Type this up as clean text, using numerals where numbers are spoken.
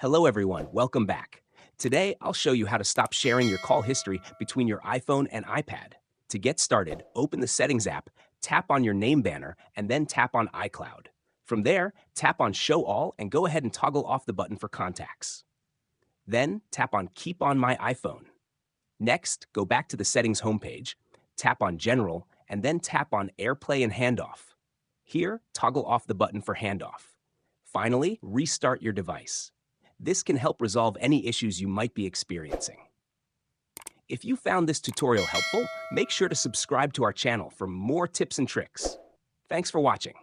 Hello everyone, welcome back. Today, I'll show you how to stop sharing your call history between your iPhone and iPad. To get started, open the Settings app, tap on your name banner, and then tap on iCloud. From there, tap on Show All and go ahead and toggle off the button for contacts. Then, tap on Keep on My iPhone. Next, go back to the Settings homepage, tap on General, and then tap on AirPlay and Handoff. Here, toggle off the button for handoff. Finally, restart your device. This can help resolve any issues you might be experiencing. If you found this tutorial helpful, make sure to subscribe to our channel for more tips and tricks. Thanks for watching.